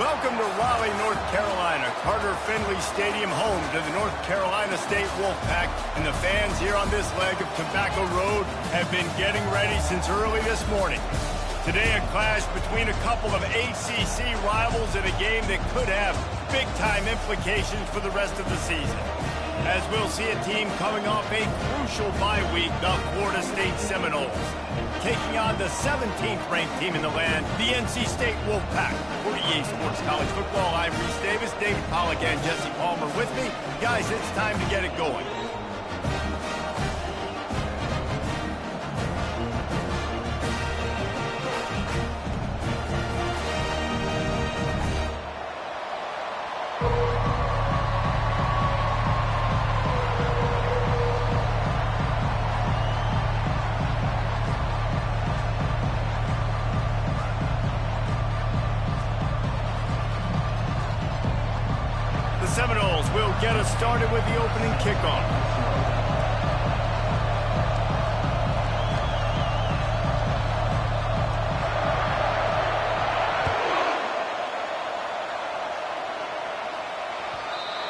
Welcome to Raleigh, North Carolina, Carter Finley Stadium, home to the North Carolina State Wolfpack. And the fans here on this leg of Tobacco Road have been getting ready since early this morning. Today, a clash between a couple of ACC rivals in a game that could have big-time implications for the rest of the season. As we'll see a team coming off a crucial bye week, the Florida State Seminoles, taking on the 17th ranked team in the land, the NC State Wolfpack. For EA Sports College Football, I'm Reese Davis, David Pollack, and Jesse Palmer with me. Guys, it's time to get it going. Seminoles will get us started with the opening kickoff.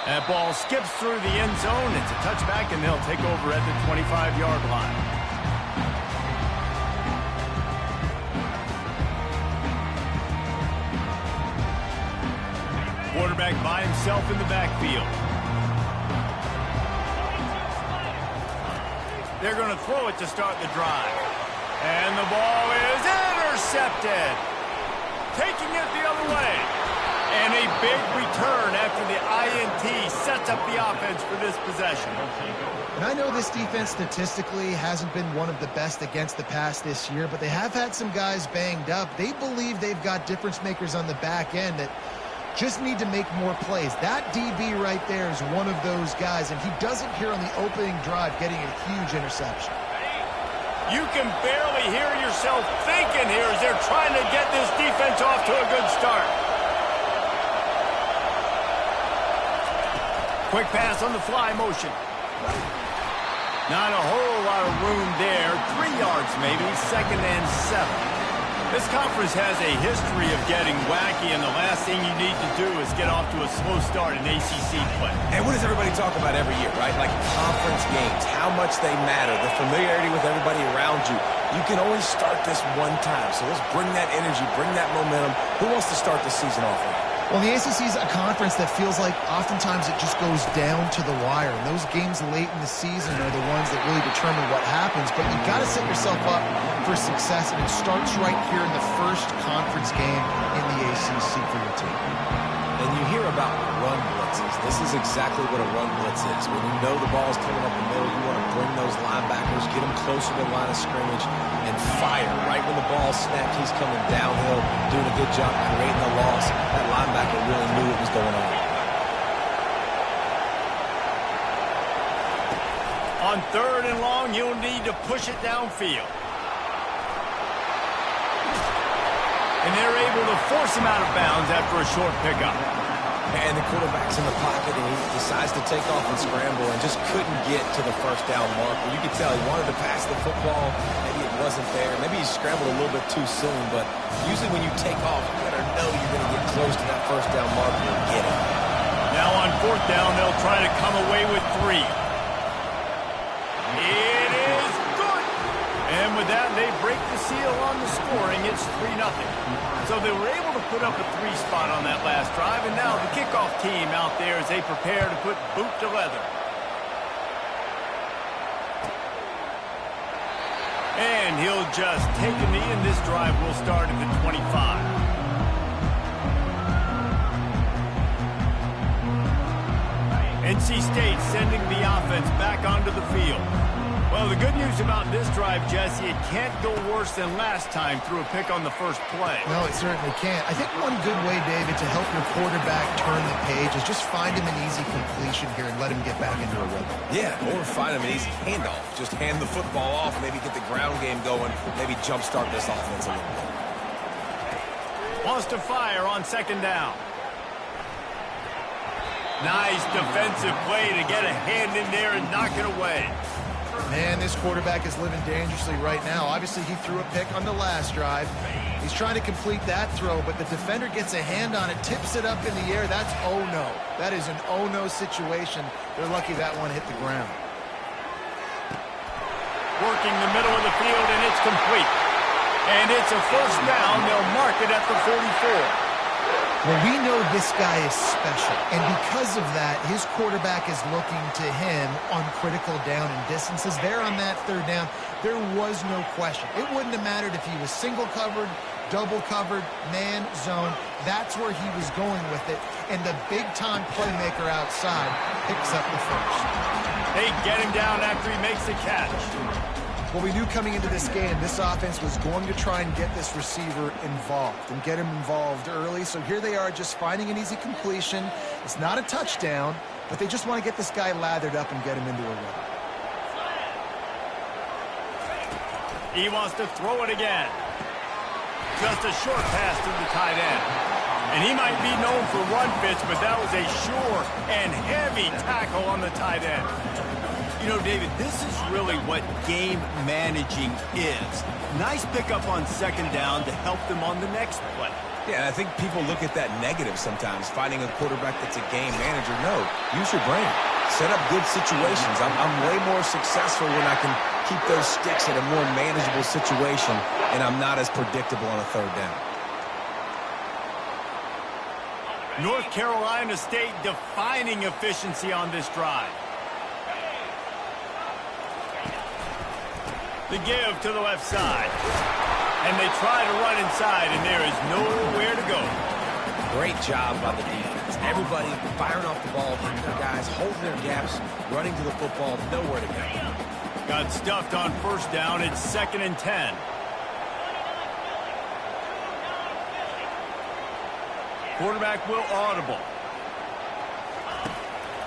That ball skips through the end zone. It's a touchback, and they'll take over at the 25-yard line. Quarterback by himself in the backfield. They're going to throw it to start the drive. And the ball is intercepted. Taking it the other way. And a big return after the INT sets up the offense for this possession. And I know this defense statistically hasn't been one of the best against the pass this year, but they have had some guys banged up. They believe they've got difference makers on the back end that just need to make more plays. That DB right there is one of those guys, and he does it here on the opening drive, getting a huge interception. You can barely hear yourself thinking here as they're trying to get this defense off to a good start. Quick pass on the fly motion. Not a whole lot of room there. 3 yards maybe, 2nd and 7. This conference has a history of getting wacky, and the last thing you need to do is get off to a slow start in ACC play. And what does everybody talk about every year, right? Like conference games, how much they matter, the familiarity with everybody around you. You can only start this one time, so let's bring that energy, bring that momentum. Who wants to start the season off with? Well, the ACC is a conference that feels like oftentimes it just goes down to the wire. And those games late in the season are the ones that really determine what happens. But you've got to set yourself up for success, and it starts right here in the first conference game in the ACC for your team. And you hear about run blitzes. This is exactly what a run blitz is. When you know the ball's coming up the middle, you want to bring those linebackers, get them closer to the line of scrimmage, and fire. Right when the ball snapped, he's coming downhill, doing a good job creating the loss. That linebacker really knew what was going on. On 3rd and long, you'll need to push it downfield. And they're able to force him out of bounds after a short pickup. And the quarterback's in the pocket, and he decides to take off and scramble and just couldn't get to the first down marker. You could tell he wanted to pass the football. Maybe it wasn't there. Maybe he scrambled a little bit too soon. But usually when you take off, you better know you're going to get close to that first down marker and get it. Now on 4th down, they'll try to come away with 3. It is good. And with that, they break the seal on the scoring. It's 3-0. So they were able to put up a 3 spot on that last drive, and now the kickoff team out there as they prepare to put boot to leather. And he'll just take a knee, and this drive will start at the 25. NC State sending the offense back onto the field. Well, the good news about this drive, Jesse, it can't go worse than last time through a pick on the first play. No, it certainly can't. I think one good way, David, to help your quarterback turn the page is just find him an easy completion here and let him get back into a rhythm. Yeah, or find him an easy handoff. Just hand the football off, maybe get the ground game going, maybe jumpstart this offense a little bit. Wants to fire on 2nd down. Nice defensive play to get a hand in there and knock it away. Man, this quarterback is living dangerously right now. Obviously, he threw a pick on the last drive. He's trying to complete that throw, but the defender gets a hand on it, tips it up in the air. That's oh no. That is an oh no situation. They're lucky that one hit the ground. Working the middle of the field, and it's complete. And it's a first down. They'll mark it at the 44. Well, we know this guy is special, and because of that, his quarterback is looking to him on critical down and distances. There on that third down, there was no question. It wouldn't have mattered if he was single covered, double covered, man, zone. That's where he was going with it, and the big-time playmaker outside picks up the first. They get him down after he makes the catch. Well, we knew coming into this game, this offense was going to try and get this receiver involved and get him involved early. So here they are just finding an easy completion. It's not a touchdown, but they just want to get this guy lathered up and get him into a run. He wants to throw it again. Just a short pass to the tight end. And he might be known for run fits, but that was a sure and heavy tackle on the tight end. You know, David, this is really what game managing is. Nice pickup on second down to help them on the next play. Yeah, and I think people look at that negative sometimes, finding a quarterback that's a game manager. No, use your brain. Set up good situations. I'm way more successful when I can keep those sticks in a more manageable situation, and I'm not as predictable on a third down. North Carolina State defining efficiency on this drive. The give to the left side. And they try to run inside, and there is nowhere to go. Great job by the defense. Everybody firing off the ball, hitting their guys, holding their gaps, running to the football, nowhere to go. Got stuffed on first down. It's 2nd and 10. Quarterback will audible.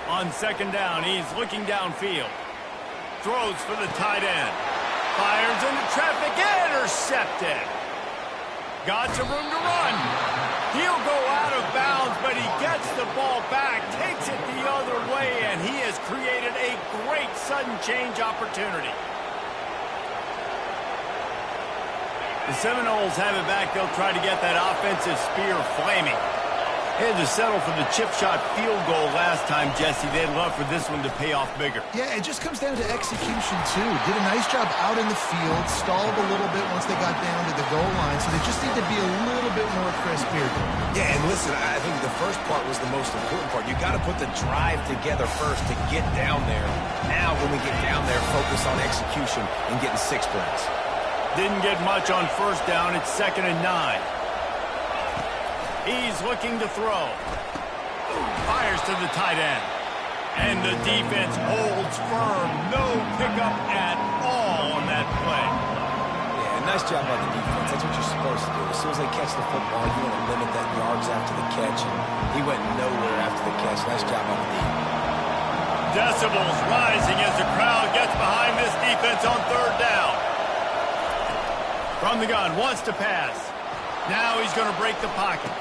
On second down, he's looking downfield. Throws for the tight end. Fires into traffic, intercepted. Got some room to run. He'll go out of bounds, but he gets the ball back, takes it the other way, and he has created a great sudden change opportunity. The Seminoles have it back. They'll try to get that offensive spear flaming. They had to settle for the chip shot field goal last time, Jesse. They'd love for this one to pay off bigger. Yeah, it just comes down to execution, too. Did a nice job out in the field, stalled a little bit once they got down to the goal line, so they just need to be a little bit more crisp here. Yeah, and listen, I think the first part was the most important part. You got to put the drive together first to get down there. Now, when we get down there, focus on execution and getting 6 points. Didn't get much on first down. It's 2nd and 9. He's looking to throw. Fires to the tight end. And the defense holds firm. No pickup at all on that play. Yeah, nice job by the defense. That's what you're supposed to do. As soon as they catch the football, you want to limit that yards after the catch. And he went nowhere after the catch. Nice job by the defense. Decibels rising as the crowd gets behind this defense on third down. From the gun, wants to pass. Now he's going to break the pocket.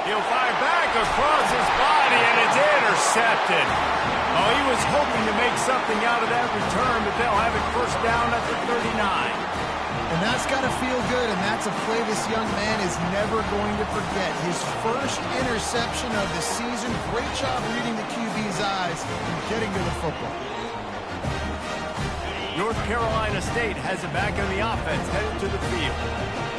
He'll fire back across his body, and it's intercepted. Oh, he was hoping to make something out of that return, but they'll have it first down at the 39. And that's got to feel good, and that's a play this young man is never going to forget. His first interception of the season. Great job reading the QB's eyes and getting to the football. North Carolina State has it back in the offense, headed to the field.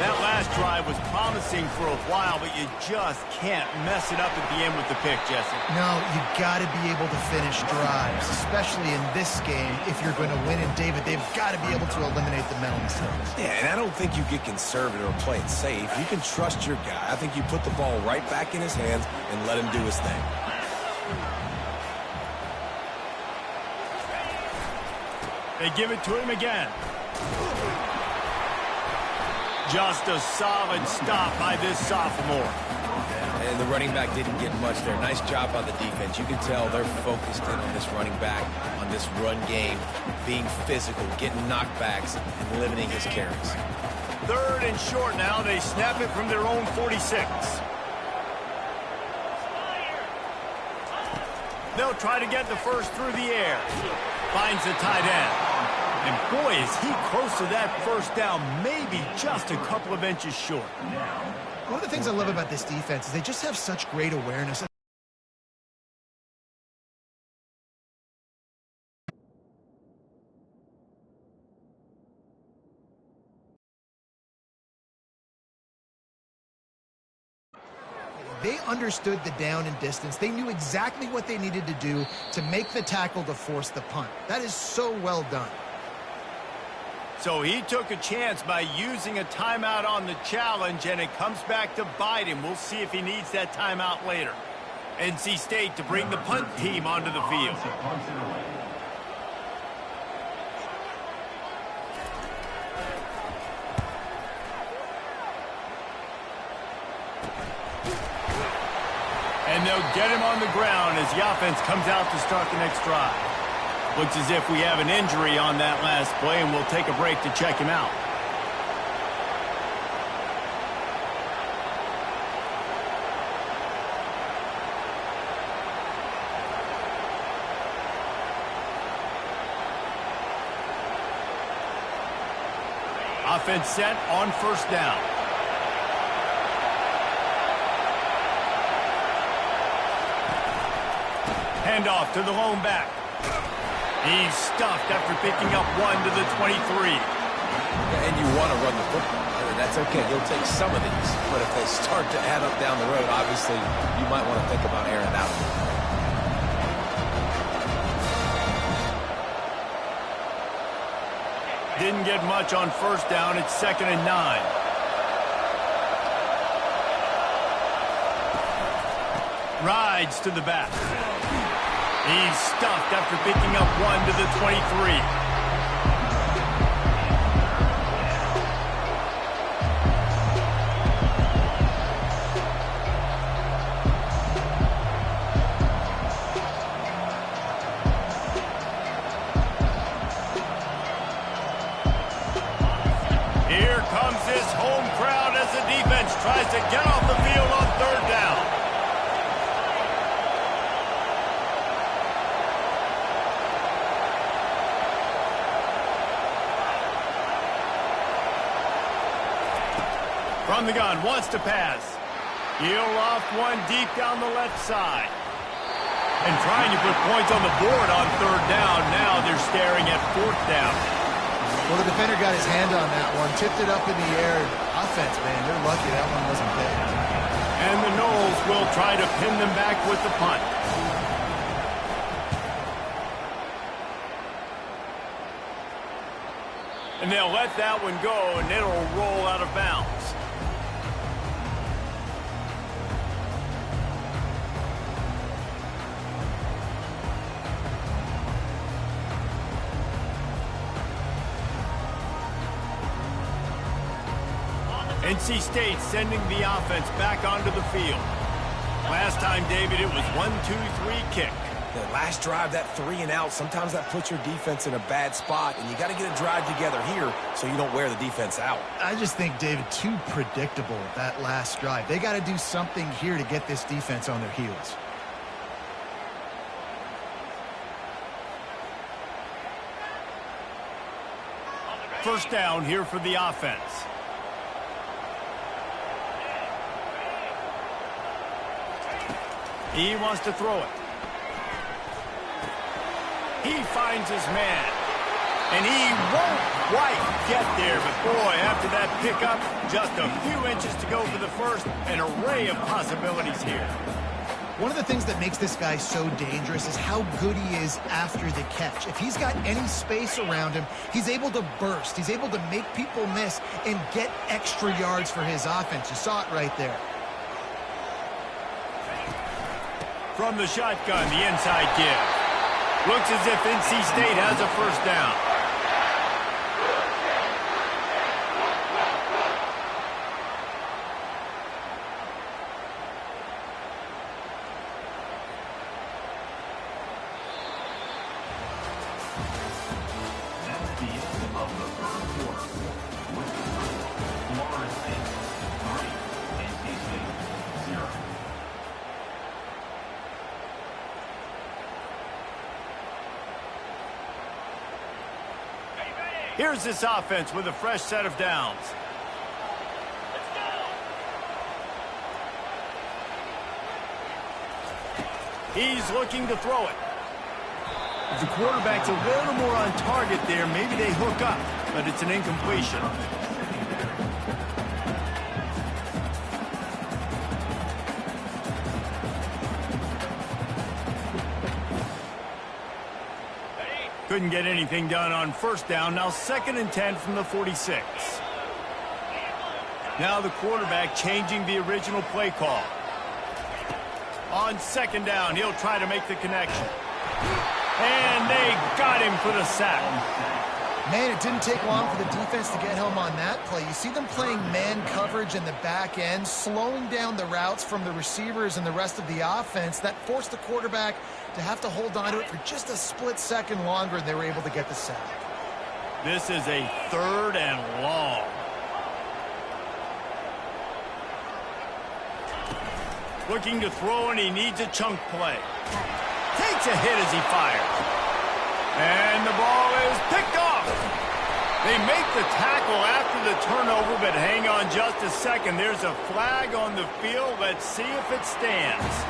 That last drive was promising for a while, but you just can't mess it up at the end with the pick, Jesse. No, you got to be able to finish drives, especially in this game. If you're going to win, and David, they've got to be able to eliminate the mental mistakes. Yeah, and I don't think you get conservative or play it safe. You can trust your guy. I think you put the ball right back in his hands and let him do his thing. They give it to him again. Just a solid stop by this sophomore. And the running back didn't get much there. Nice job by the defense. You can tell they're focused in on this running back, on this run game, being physical, getting knockbacks, and limiting his carries. 3rd and short now. They snap it from their own 46. They'll try to get the first through the air. Finds the tight end. And boy, is he close to that first down, maybe just a couple of inches short. One of the things I love about this defense is they just have such great awareness. They understood the down and distance. They knew exactly what they needed to do to make the tackle to force the punt. That is so well done. So he took a chance by using a timeout on the challenge, and it comes back to bite him. We'll see if he needs that timeout later. NC State to bring the punt team onto the field. And they'll get him on the ground as the offense comes out to start the next drive. Looks as if we have an injury on that last play, and we'll take a break to check him out. Offense set on first down. Handoff to the lone back. He's stuffed after picking up 1 to the 23. Yeah, and you want to run the football. That's okay. You'll take some of these. But if they start to add up down the road, obviously you might want to think about airing it out a little. Didn't get much on first down. It's 2nd and 9. Rides to the back. He's stuffed after picking up 1 to the 23. Here comes this home crowd as the defense tries to get off the field on 3rd down. From the gun, wants to pass. He'll loft one deep down the left side. And trying to put points on the board on 3rd down. Now they're staring at 4th down. Well, the defender got his hand on that one, tipped it up in the air. Offense, man, they're lucky that one wasn't picked. And the Noles will try to pin them back with the punt. And they'll let that one go, and it'll roll out of bounds. NC State sending the offense back onto the field. Last time, David, it was 1-2-3 kick. The last drive, that 3 and out, sometimes that puts your defense in a bad spot, and you got to get a drive together here so you don't wear the defense out. I just think, David, too predictable that last drive. They got to do something here to get this defense on their heels. First down here for the offense. He wants to throw it. He finds his man. And he won't quite get there. But boy, after that pickup, just a few inches to go for the first. An array of possibilities here. One of the things that makes this guy so dangerous is how good he is after the catch. If he's got any space around him, he's able to burst. He's able to make people miss and get extra yards for his offense. You saw it right there. From the shotgun, the inside give. Looks as if NC State has a first down. Here's this offense with a fresh set of downs. He's looking to throw it. If the quarterback's a little more on target there, maybe they hook up, but it's an incompletion. Couldn't get anything done on first down. Now 2nd and 10 from the 46. Now the quarterback changing the original play call. On 2nd down, he'll try to make the connection. And they got him for the sack. Man, it didn't take long for the defense to get home on that play. You see them playing man coverage in the back end, slowing down the routes from the receivers and the rest of the offense. That forced the quarterback to have to hold on to it for just a split second longer, and they were able to get the sack. This is a 3rd and long. Looking to throw, and he needs a chunk play. Takes a hit as he fires. And the ball is picked off. They make the tackle after the turnover, but hang on just a second. There's a flag on the field. Let's see if it stands.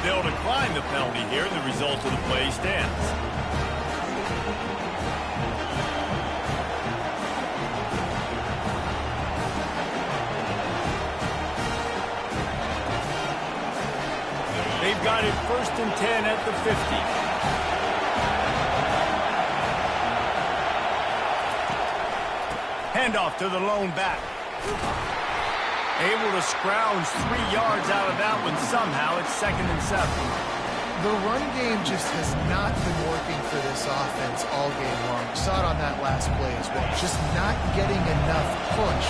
They'll decline the penalty here. The result of the play stands. They've got it 1st and 10 at the 50. Handoff to the lone back. Able to scrounge 3 yards out of that one somehow. It's 2nd and 7. The run game just has not been working for this offense all game long. We saw it on that last play as well. Just not getting enough push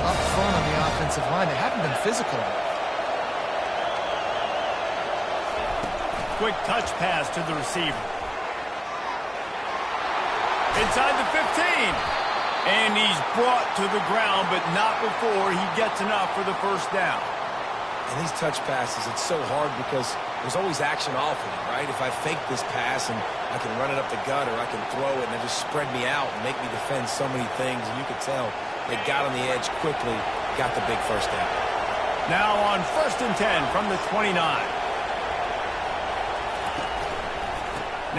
up front on the offensive line. They haven't been physical. Quick touch pass to the receiver. Inside the 15. And he's brought to the ground, but not before he gets enough for the 1st down. And these touch passes, it's so hard because there's always action off of it, right? If I fake this pass and I can run it up the gut or I can throw it and they just spread me out and make me defend so many things, and you could tell they got on the edge quickly, got the big 1st down. Now on 1st and 10 from the 29.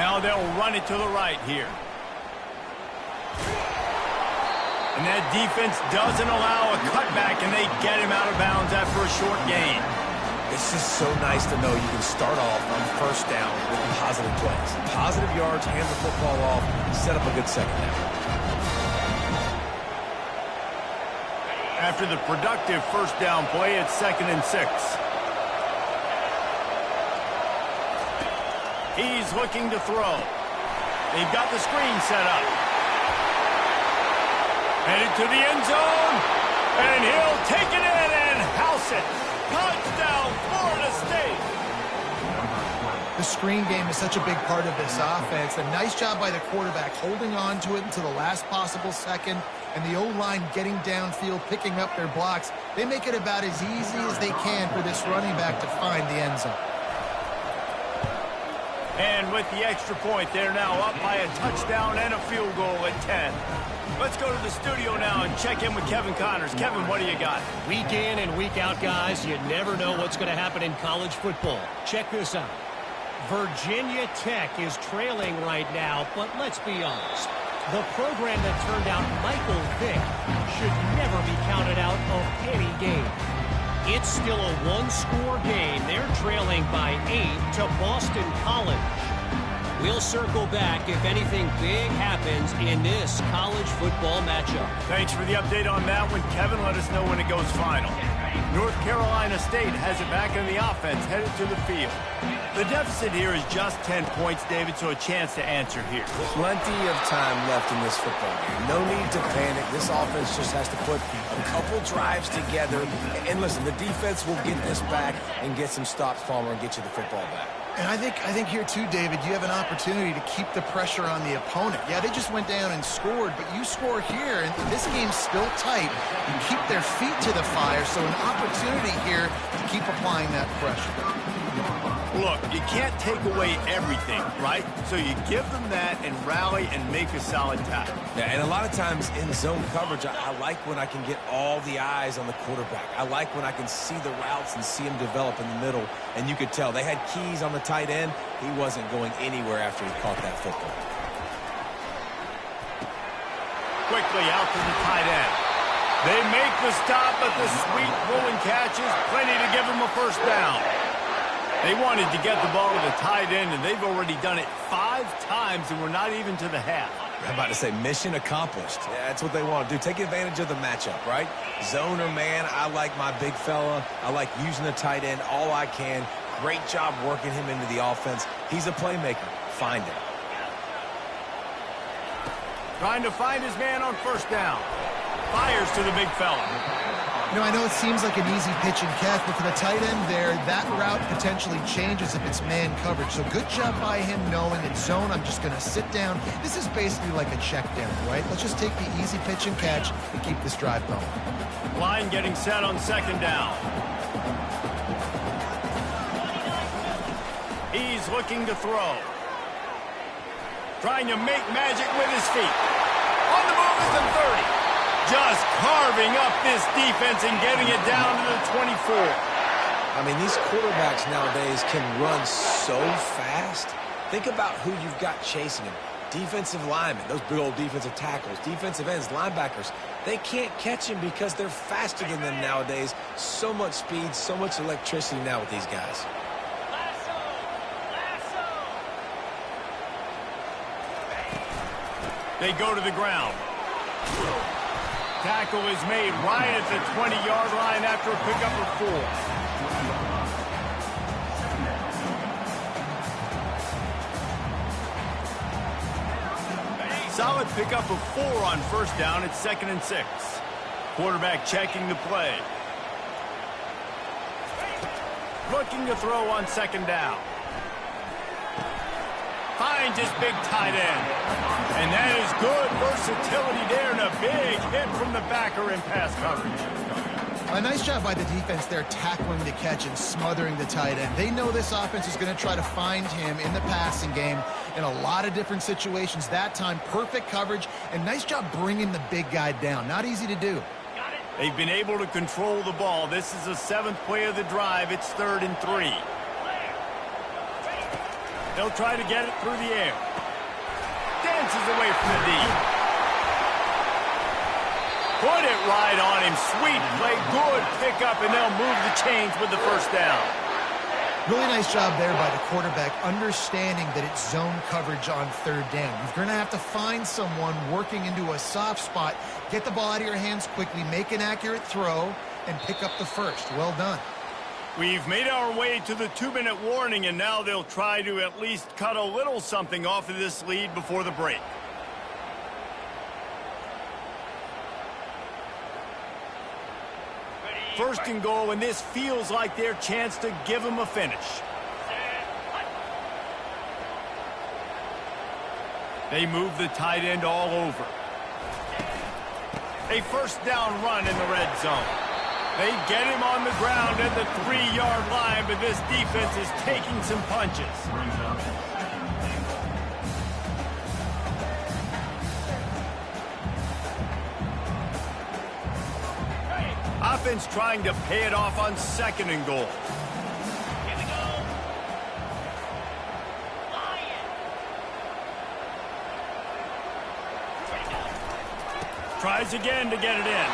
Now they'll run it to the right here. And that defense doesn't allow a cutback, and they get him out of bounds after a short gain. It's just so nice to know you can start off on 1st down with positive plays. Positive yards, hand the football off, set up a good 2nd down. After the productive 1st down play, it's 2nd and 6. He's looking to throw. They've got the screen set up. Headed to the end zone, and he'll take it in and house it. Touchdown, Florida State. The screen game is such a big part of this offense. A nice job by the quarterback holding on to it until the last possible second, and the O-line getting downfield, picking up their blocks. They make it about as easy as they can for this running back to find the end zone. And with the extra point, they're now up by a touchdown and a field goal at 10. Let's go to the studio now and check in with Kevin Connors. Kevin, what do you got? Week in and week out, guys, you never know what's going to happen in college football. Check this out. Virginia Tech is trailing right now, but let's be honest. The program that turned out Michael Vick should never be counted out of any game. It's still a one-score game. They're trailing by 8 to Boston College. We'll circle back if anything big happens in this college football matchup. Thanks for the update on that one, Kevin. Let us know when it goes final. North Carolina State has it back in the offense, headed to the field. The deficit here is just 10 points, David, so a chance to answer here. Plenty of time left in this football game. No need to panic. This offense just has to put a couple drives together. And listen, the defense will get this back and get some stops, Palmer, and get you the football back. And I think here too, David, you have an opportunity to keep the pressure on the opponent. Yeah, they just went down and scored, but you score here, and this game's still tight. You keep their feet to the fire, so an opportunity here to keep applying that pressure. Look, you can't take away everything, right? So you give them that and rally and make a solid tackle. Yeah, and a lot of times in zone coverage, I like when I can get all the eyes on the quarterback. I like when I can see the routes and see him develop in the middle. And you could tell they had keys on the tight end. He wasn't going anywhere after he caught that football. Quickly out to the tight end. They make the stop, but the sweet rolling catch is plenty to give them a first down. They wanted to get the ball to the tight end, and they've already done it 5 times, and we're not even to the half. I'm about to say mission accomplished. Yeah, that's what they want to do. Take advantage of the matchup, right? Zone or man, I like my big fella. I like using the tight end all I can. Great job working him into the offense. He's a playmaker. Find him. Trying to find his man on first down. Fires to the big fella. You know, I know it seems like an easy pitch and catch, but for the tight end there, that route potentially changes if it's man coverage. So good job by him knowing in zone, I'm just going to sit down. This is basically like a check down, right? Let's just take the easy pitch and catch and keep this drive going. Line getting set on second down. He's looking to throw. Trying to make magic with his feet. On the move is the 30. Just carving up this defense and getting it down to the 24. I mean, these quarterbacks nowadays can run so fast. Think about who you've got chasing him. Defensive linemen, those big old defensive tackles, defensive ends, linebackers. They can't catch him because they're faster than them nowadays. So much speed, so much electricity now with these guys. They go to the ground. Tackle is made right at the 20-yard line after a pickup of 4. Solid pickup of 4 on first down. It's 2nd and 6. Quarterback checking the play. Looking to throw on 2nd down. Finds his big tight end. And that is good versatility there and a big hit from the backer in pass coverage. A nice job by the defense there tackling the catch and smothering the tight end. They know this offense is going to try to find him in the passing game in a lot of different situations. That time, perfect coverage and nice job bringing the big guy down. Not easy to do. They've been able to control the ball. This is the 7th play of the drive. It's 3rd and 3. They'll try to get it through the air. Dances away from the D. Put it right on him. Sweet play. Good pickup, and they'll move the chains with the first down. Really nice job there by the quarterback, understanding that it's zone coverage on 3rd down. You're going to have to find someone working into a soft spot, get the ball out of your hands quickly, make an accurate throw, and pick up the first. Well done. We've made our way to the 2-minute warning, and now they'll try to at least cut a little something off of this lead before the break. First and goal, and this feels like their chance to give them a finish. They move the tight end all over. A first down run in the red zone. They get him on the ground at the 3-yard line, but this defense is taking some punches. Offense trying to pay it off on 2nd and goal. Here we go. Tries again to get it in.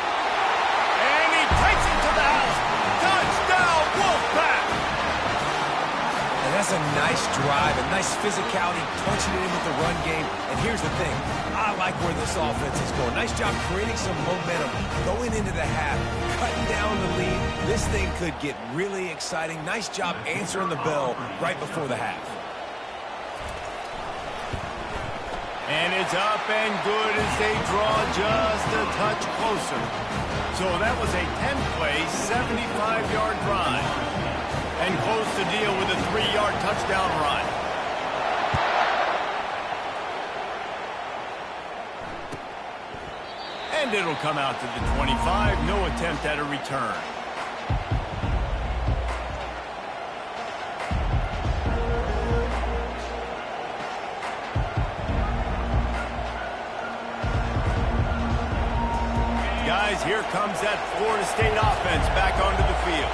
And he takes it to the house. Touchdown, Wolfpack! And that's a nice drive, a nice physicality, punching it in with the run game. And here's the thing. I like where this offense is going. Nice job creating some momentum going into the half, cutting down the lead. This thing could get really exciting. Nice job answering the bell right before the half. And it's up and good as they draw just a touch closer. So that was a 10-play, 75-yard drive. And close the deal with a 3-yard touchdown run. And it'll come out to the 25. No attempt at a return. guys, here comes that Florida State offense back onto the field.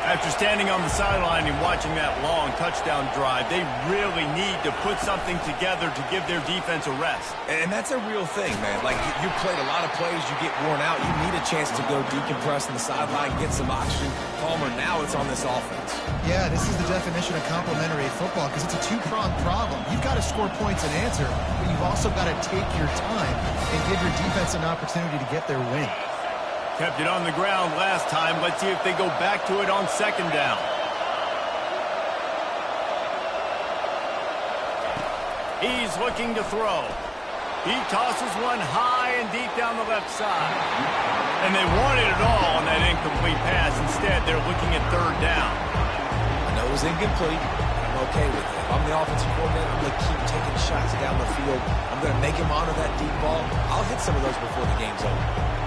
After standing on the sideline and watching that long touchdown drive, they really need to put something together to give their defense a rest. And that's a real thing, man. Like, you played a lot of plays, you get worn out, you need a chance to go decompress on the sideline, get some oxygen. Palmer, now it's on this offense. Yeah, this is the definition of complementary football because it's a two-pronged problem. You've got to score points and answer, but you've also got to take your time and give your defense an opportunity to get their win. Kept it on the ground last time. Let's see if they go back to it on second down. He's looking to throw. He tosses one high and deep down the left side. And they wanted it all on that incomplete pass. Instead, they're looking at third down. I know it was incomplete. I'm okay with it. If I'm the offensive coordinator, I'm going to keep taking shots down the field. I'm going to make him honor that deep ball. I'll hit some of those before the game's over.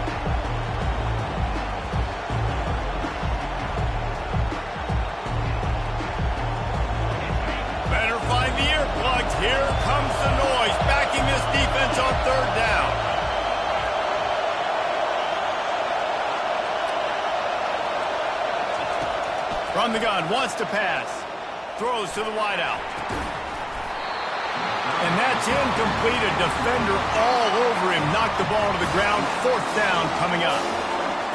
Here comes the noise, backing this defense on third down. From the gun, wants to pass. Throws to the wideout. And that's incomplete. A defender all over him. Knocked the ball to the ground. Fourth down coming up.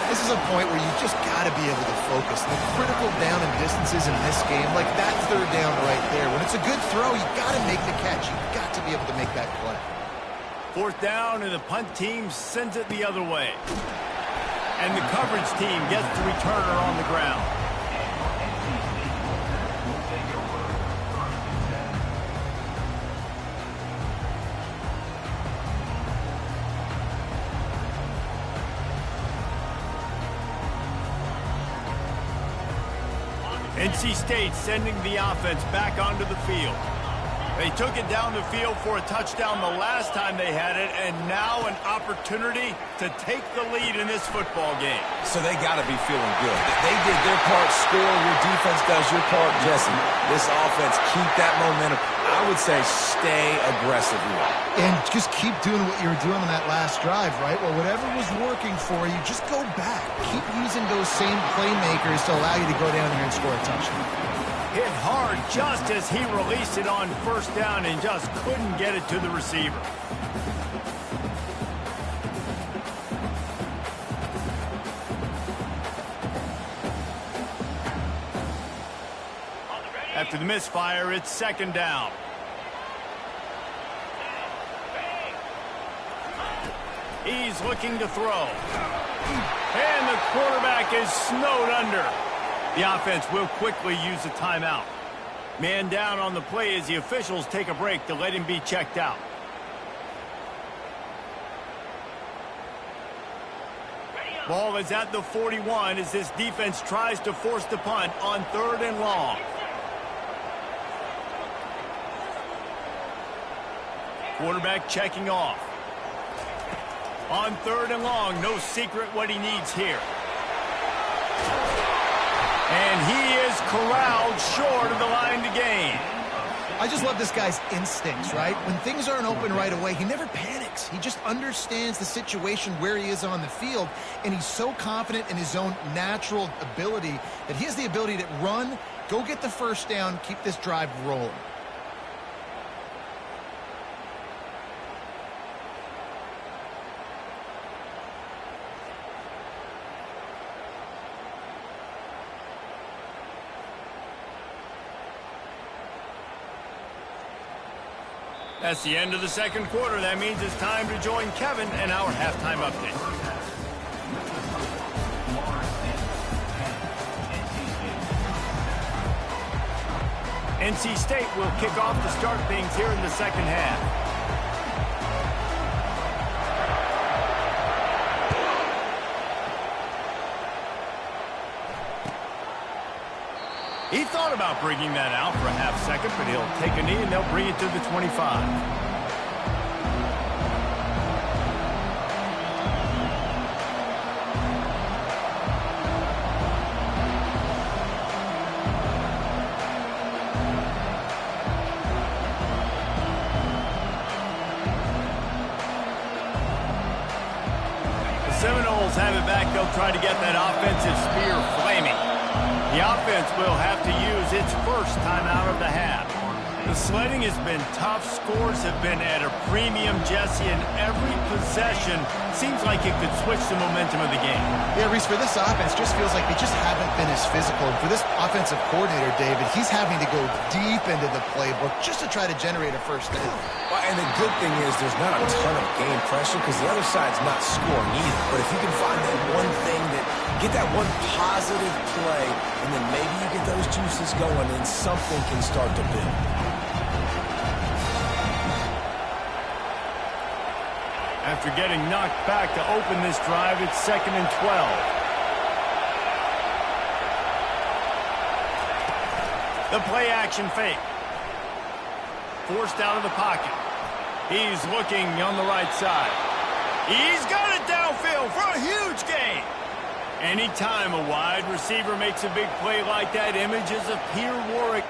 This is a point where you just got to be able to focus. The critical down and distances in this game, like that third down right there. When it's a good throw, you got to make the catch. You got to be able to make that play. Fourth down, and the punt team sends it the other way. And the coverage team gets the returner on the ground. NC State sending the offense back onto the field. They took it down the field for a touchdown the last time they had it, and now an opportunity to take the lead in this football game. So they got to be feeling good. They did their part, score. Your defense does your part, Jesse. This offense, keep that momentum. I would say stay aggressive here. And just keep doing what you were doing on that last drive, right? Well, whatever was working for you, just go back. Keep using those same playmakers to allow you to go down here and score a touchdown. Hit hard just as he released it on first down and just couldn't get it to the receiver. After the misfire, it's second down. He's looking to throw. And the quarterback is snowed under. The offense will quickly use a timeout. Man down on the play as the officials take a break to let him be checked out. Ball is at the 41 as this defense tries to force the punt on third and long. Quarterback checking off. On third and long, no secret what he needs here. And he is corralled short of the line to gain. I just love this guy's instincts, right? When things aren't open right away, he never panics. He just understands the situation where he is on the field, and he's so confident in his own natural ability that he has the ability to run, go get the first down, keep this drive rolling. That's the end of the second quarter. That means it's time to join Kevin and our halftime update. NC State will kick off to start things here in the second half. He thought about bringing that out for a half second, but he'll take a knee and they'll bring it to the 25. The Seminoles have they'll try to get that offensive spear flaming. The offense will have to use its first timeout of the half. The sledding has been tough. Scores have been at a premium, Jesse, and every possession seems like it could switch the momentum of the game. Yeah, Reese, for this offense, just feels like they just haven't been as physical. And for this offensive coordinator, David, he's having to go deep into the playbook just to try to generate a first down. Well, and the good thing is there's not a ton of game pressure because the other side's not scoring either. But if you can find that one thing get that one positive play, and then maybe you get those juices going, and something can start to build. After getting knocked back to open this drive, it's 2nd and 12. The play action fake. Forced out of the pocket. He's looking on the right side. He's got it downfield for a huge gain. Anytime a wide receiver makes a big play like that, images of Peter Warwick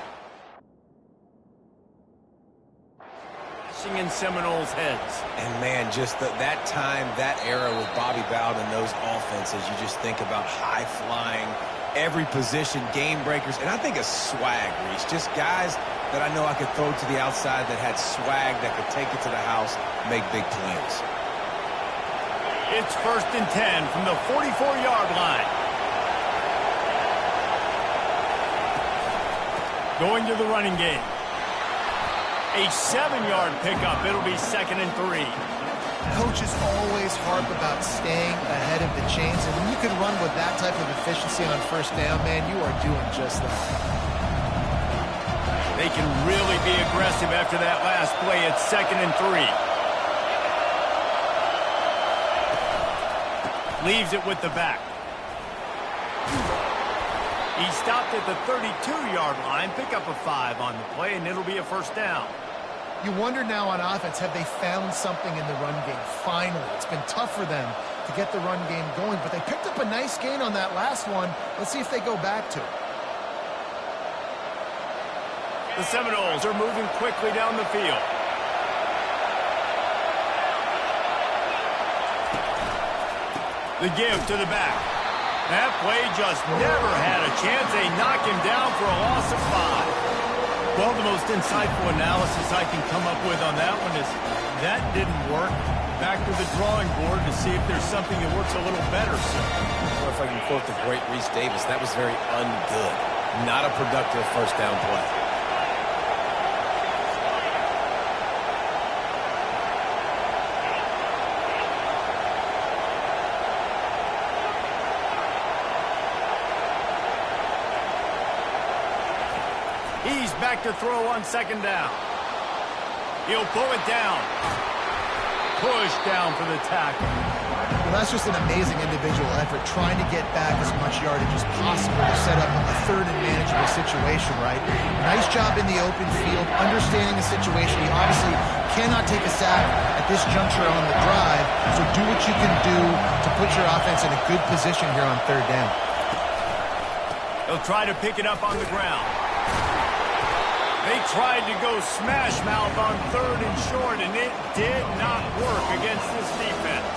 in Seminoles' heads. And man, just that time, that era with Bobby Bowden and those offenses, you just think about high-flying, every position, game breakers, and I think of swag, Reese. Just guys that I know I could throw to the outside that had swag that could take it to the house, make big plays. It's 1st and 10 from the 44-yard line. Going to the running game. A 7-yard pickup. It'll be 2nd and 3. Coaches always harp about staying ahead of the chains, and when you can run with that type of efficiency on first down, man, you are doing just that. They can really be aggressive after that last play. It's 2nd and 3. Leaves it with the back. He stopped at the 32-yard line. Pick up a 5 on the play, and it'll be a first down. You wonder now on offense, have they found something in the run game? Finally. It's been tough for them to get the run game going, but they picked up a nice gain on that last one. Let's see if they go back to it. The Seminoles are moving quickly down the field. The give to the back. That play just never had a chance. They knock him down for a loss of 5. Well, the most insightful analysis I can come up with on that one is that didn't work. Back to the drawing board to see if there's something that works a little better. Or if I can quote the great Reese Davis, that was very ungood. Not a productive first down play. He's back to throw on 2nd down. He'll pull it down. Push down for the tackle. Well, that's just an amazing individual effort, trying to get back as much yardage as possible to set up a 3rd and manageable situation, right? Nice job in the open field, understanding the situation. He obviously cannot take a sack at this juncture on the drive, so do what you can do to put your offense in a good position here on 3rd down. He'll try to pick it up on the ground. They tried to go smash mouth on 3rd and short, and it did not work against this defense.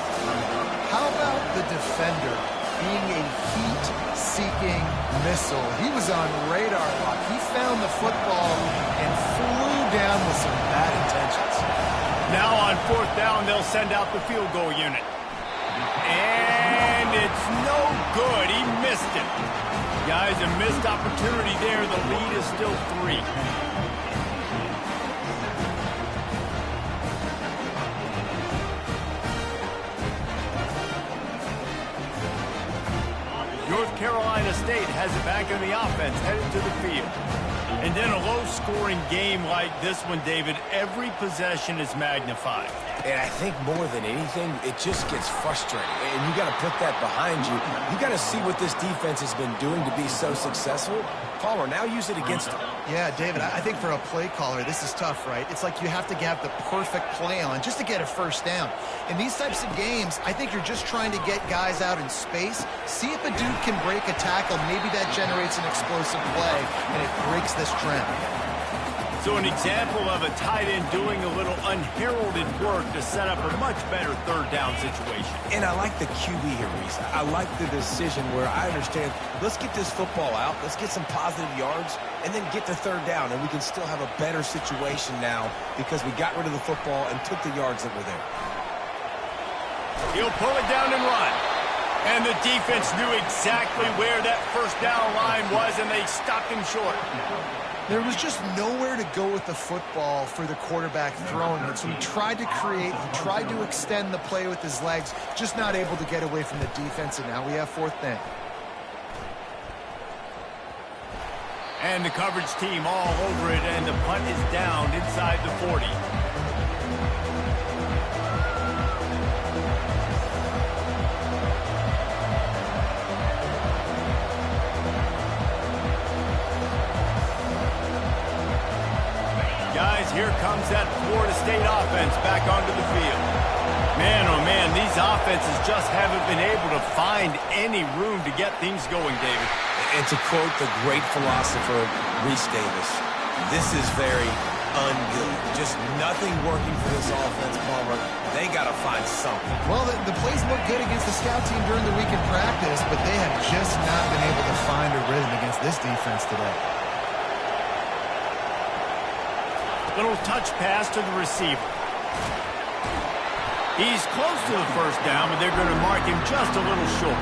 How about the defender being a heat-seeking missile? He was on radar lock. He found the football and flew down with some bad intentions. Now on 4th down, they'll send out the field goal unit. And it's no good. He missed it. Guys, a missed opportunity there. The lead is still 3. North Carolina State has it back in the offense, headed to the field. And in a low-scoring game like this one, David, every possession is magnified. And I think more than anything, it just gets frustrating. And you got to put that behind you. You got to see what this defense has been doing to be so successful. Caller, now use it against them. Yeah, David, I think for a play caller, this is tough, right? It's like you have to have the perfect play on just to get a first down. In these types of games, I think you're just trying to get guys out in space, see if a dude can break a tackle. Maybe that generates an explosive play, and it breaks this trend. So an example of a tight end doing a little unheralded work to set up a much better third down situation. And I like the QB here, Reese. I like the decision where I understand, let's get this football out, let's get some positive yards, and then get to third down, and we can still have a better situation now because we got rid of the football and took the yards that were there. He'll pull it down and run. And the defense knew exactly where that first down line was, and they stopped him short. There was just nowhere to go with the football for the quarterback throwing it. So he tried to create, he tried to extend the play with his legs, just not able to get away from the defense, and now we have fourth down. And the coverage team all over it, and the punt is down inside the 40. Guys, here comes that Florida State offense back onto the field. Man, oh man, these offenses just haven't been able to find any room to get things going, David. And to quote the great philosopher, Reese Davis, this is very ungood. Just nothing working for this offense, Palmer. They got to find something. Well, the plays look good against the scout team during the week in practice, but they have just not been able to find a rhythm against this defense today. Little touch pass to the receiver. He's close to the first down, but they're going to mark him just a little short.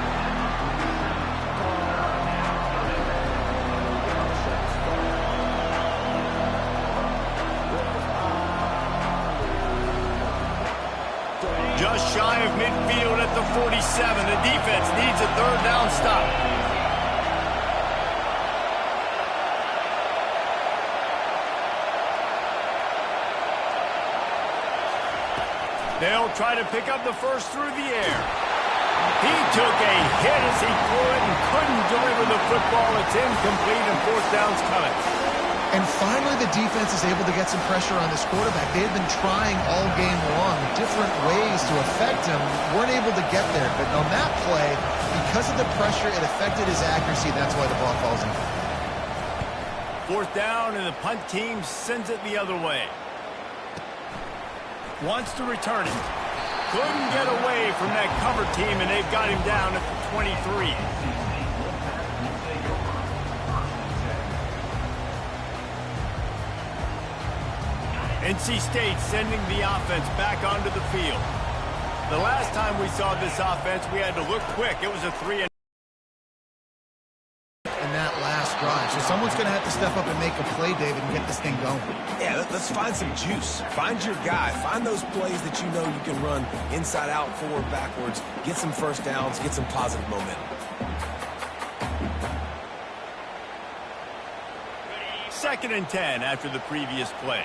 Just shy of midfield at the 47. The defense needs a third down stop. They'll try to pick up the first through the air. He took a hit as he threw it and couldn't deliver the football. It's incomplete and fourth down's coming. And finally, the defense is able to get some pressure on this quarterback. They had been trying all game long different ways to affect him. Weren't able to get there. But on that play, because of the pressure, it affected his accuracy. That's why the ball falls in. Fourth down, and the punt team sends it the other way. Wants to return it. Couldn't get away from that cover team, and they've got him down at the 23. NC State sending the offense back onto the field. The last time we saw this offense, we had to look quick. It was a 3-and that last drive. So someone's going to have to step up and make a play, David, and get this thing going. Yeah, let's find some juice. Find your guy. Find those plays that you know you can run inside out, forward, backwards. Get some first downs. Get some positive momentum. Second and 10 after the previous play.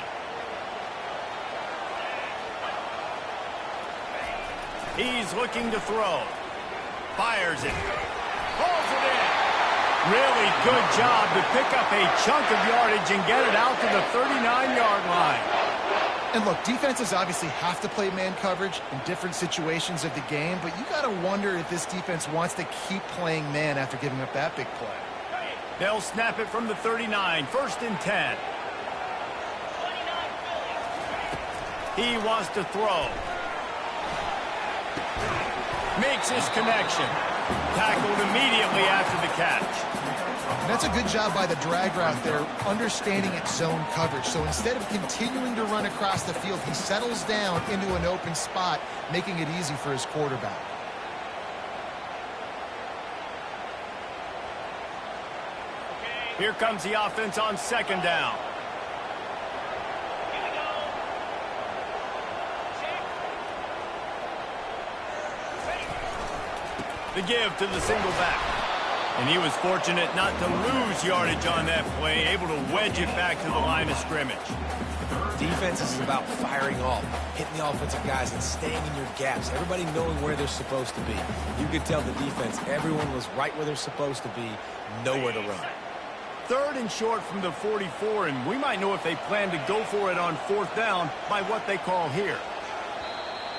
He's looking to throw. Fires it. Pulls it in. Really good job to pick up a chunk of yardage and get it out to the 39-yard line. And look, defenses obviously have to play man coverage in different situations of the game, but you got to wonder if this defense wants to keep playing man after giving up that big play. They'll snap it from the 39, first and 10. He wants to throw. Makes his connection. Tackled immediately after the catch. And that's a good job by the drag route there, understanding its zone coverage. So instead of continuing to run across the field, he settles down into an open spot, making it easy for his quarterback. Here comes the offense on second down. The give to the single back. And he was fortunate not to lose yardage on that play, able to wedge it back to the line of scrimmage. Defense is about firing off, hitting the offensive guys and staying in your gaps. Everybody knowing where they're supposed to be. You could tell the defense, everyone was right where they're supposed to be, nowhere to run. Third and short from the 44, and we might know if they plan to go for it on fourth down by what they call here.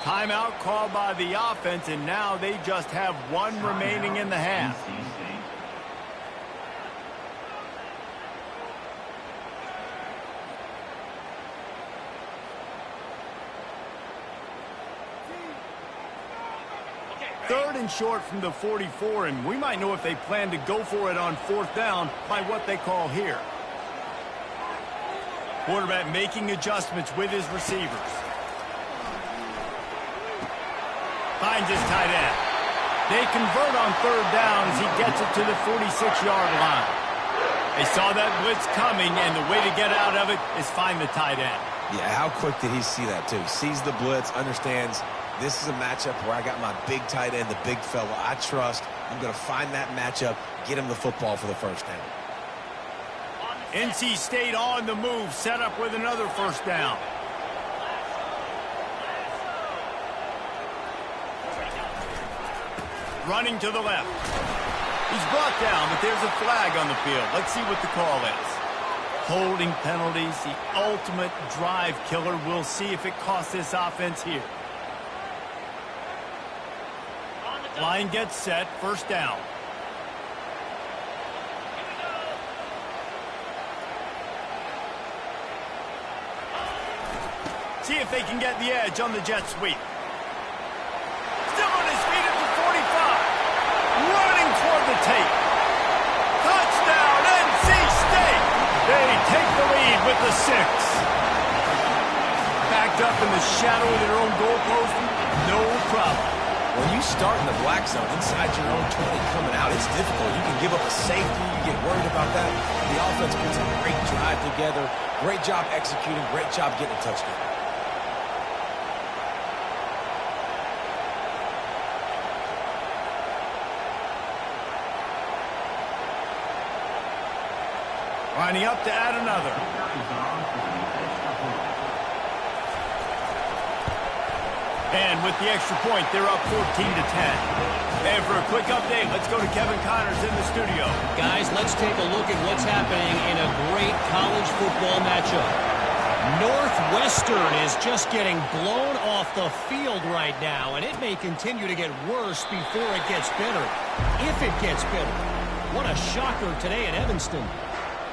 Timeout called by the offense, and now they just have one remaining in the half. 3rd and short from the 44, and we might know if they plan to go for it on 4th down by what they call here. Quarterback making adjustments with his receivers. Finds his tight end. They convert on 3rd down as he gets it to the 46-yard line. They saw that blitz coming, and the way to get out of it is find the tight end. Yeah, how quick did he see that, too? Sees the blitz, understands this is a matchup where I got my big tight end, the big fella I trust. I'm going to find that matchup, get him the football for the 1st down. NC State on the move, set up with another 1st down. Running to the left. He's brought down, but there's a flag on the field. Let's see what the call is. Holding penalties, the ultimate drive killer. We'll see if it costs this offense here. Line gets set, 1st down. See if they can get the edge on the jet sweep. Still on his feet at the 45. Running toward the tape. Touchdown, NC State. They take the lead with the 6. Backed up in the shadow of their own goalpost, no problem. When you start in the black zone inside your own 20 coming out, it's difficult. You can give up a safety. You get worried about that. The offense puts a great drive together. Great job executing. Great job getting a touchdown. Lining up to add another. And with the extra point, they're up 14-10. And for a quick update, let's go to Kevin Connors in the studio. Guys, let's take a look at what's happening in a great college football matchup. Northwestern is just getting blown off the field right now, and it may continue to get worse before it gets better. If it gets better. What a shocker today in Evanston.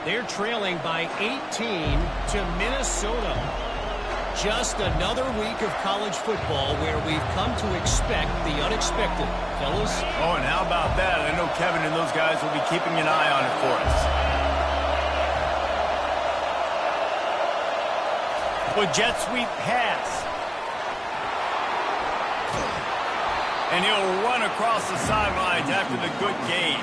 They're trailing by 18 to Minnesota. Just another week of college football where we've come to expect the unexpected. Fellas? Oh, and how about that? I know Kevin and those guys will be keeping an eye on it for us. With jet sweep pass. And he'll run across the sidelines after the good gain.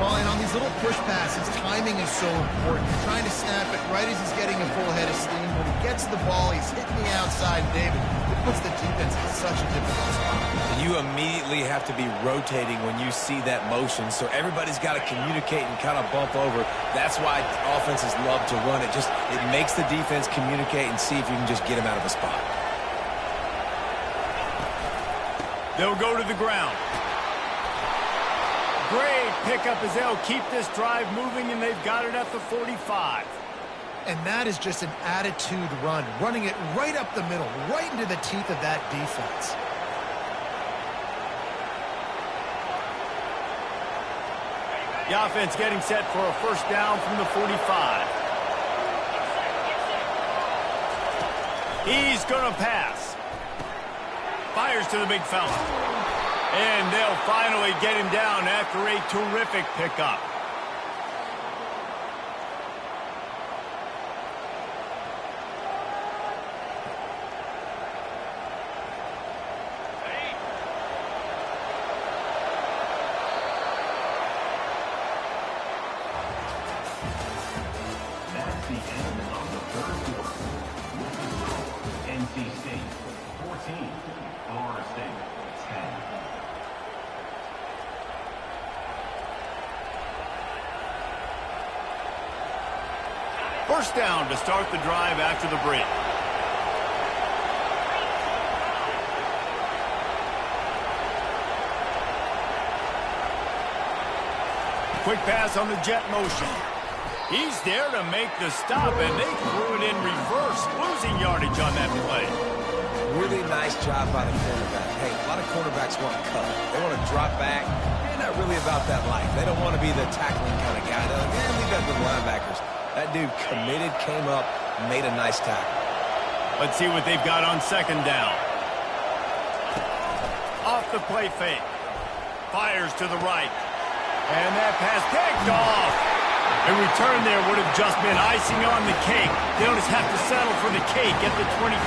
Well, and on these little push passes, timing is so important. You're trying to snap it right as he's getting a full head of steam. When he gets the ball, he's hitting the outside, David. It puts the defense in such a difficult spot. You immediately have to be rotating when you see that motion, so everybody's got to communicate and kind of bump over. That's why offenses love to run it. It makes the defense communicate and see if you can just get him out of a spot. They'll go to the ground. Great pickup as they'll keep this drive moving, and they've got it at the 45. And that is just an attitude run, running it right up the middle, right into the teeth of that defense. The offense getting set for a 1st down from the 45. He's going to pass. Fires to the big fella. And they'll finally get him down after a terrific pickup. That's the end of the 3rd quarter. NC State 14, Florida State 10. First down to start the drive after the break. Quick pass on the jet motion. He's there to make the stop, and they threw it in reverse, losing yardage on that play. Really nice job by the cornerback. Hey, a lot of cornerbacks want to cut. They want to drop back. They're not really about that life. They don't want to be the tackling kind of guy. They're like, leave that to the linebackers. That dude committed, came up, made a nice tackle. Let's see what they've got on 2nd down. Off the play fake. Fires to the right. And that pass picked off. A return there would have just been icing on the cake. They'll just have to settle for the cake at the 23.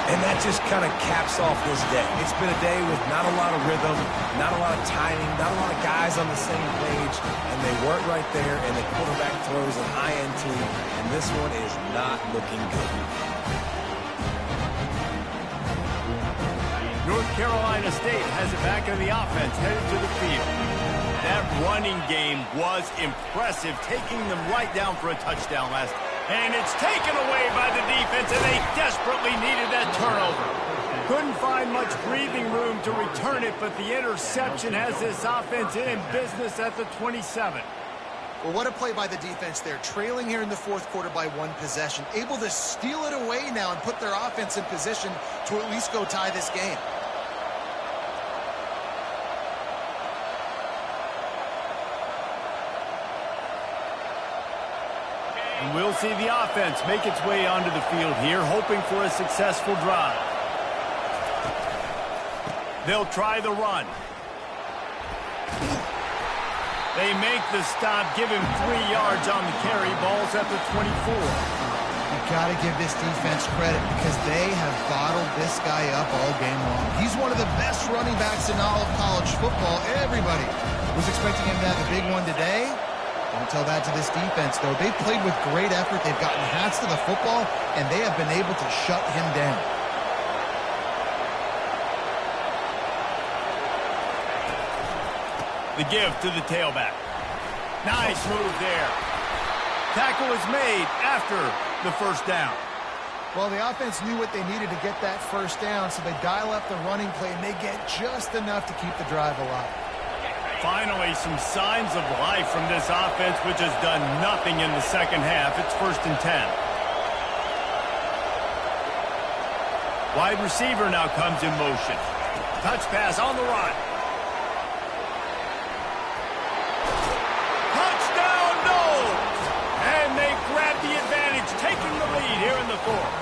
And that just kind of caps off this day. It's been a day with not a lot of rhythm, not a lot of timing, not a lot of guys on the same page, and they weren't right there, and the quarterback throws an INT, and this one is not looking good. North Carolina State has it back in the offense, headed to the field. That running game was impressive, taking them right down for a touchdown last time. And it's taken away by the defense, and they desperately needed that turnover. Couldn't find much breathing room to return it, but the interception has this offense in business at the 27. Well, what a play by the defense there. Trailing here in the fourth quarter by one possession. Able to steal it away now and put their offense in position to at least go tie this game. And we'll see the offense make its way onto the field here, hoping for a successful drive. They'll try the run. They make the stop, give him 3 yards on the carry. Ball's at the 24. You've got to give this defense credit because they have bottled this guy up all game long. He's one of the best running backs in all of college football. Everybody was expecting him to have a big one today. Don't tell that to this defense, though. They've played with great effort. They've gotten hats to the football, and they have been able to shut him down. The give to the tailback. Nice move there. Tackle is made after the first down. Well, the offense knew what they needed to get that first down, so they dial up the running play, and they get just enough to keep the drive alive. Finally, some signs of life from this offense, which has done nothing in the second half. It's 1st and 10. Wide receiver now comes in motion. Touch pass on the run. Touchdown, no! And they grab the advantage, taking the lead here in the fourth.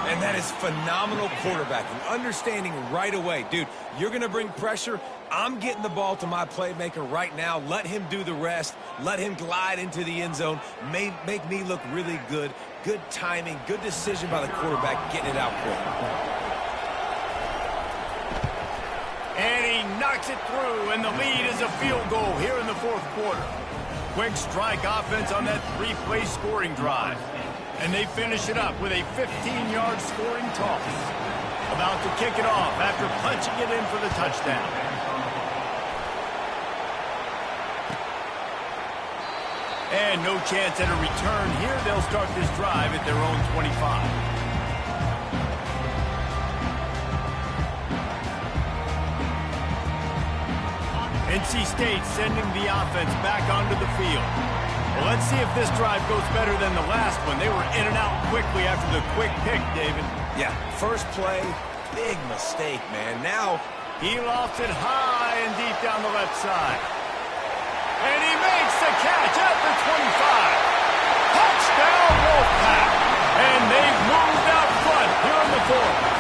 And that is phenomenal quarterbacking. Understanding right away, dude, you're going to bring pressure. I'm getting the ball to my playmaker right now. Let him do the rest. Let him glide into the end zone. Make me look really good. Good timing, good decision by the quarterback, getting it out quick. And he knocks it through, and the lead is a field goal here in the fourth quarter. Quick strike offense on that 3-play scoring drive. And they finish it up with a 15-yard scoring toss. About to kick it off after punching it in for the touchdown. And no chance at a return here. They'll start this drive at their own 25. NC State sending the offense back onto the field. Well, let's see if this drive goes better than the last one. They were in and out quickly after the quick pick, David. Yeah, first play, big mistake, man. Now, he lofts it high and deep down the left side. And he makes the catch at the 25. Touchdown, Wolfpack. And they've moved out front here in the fourth.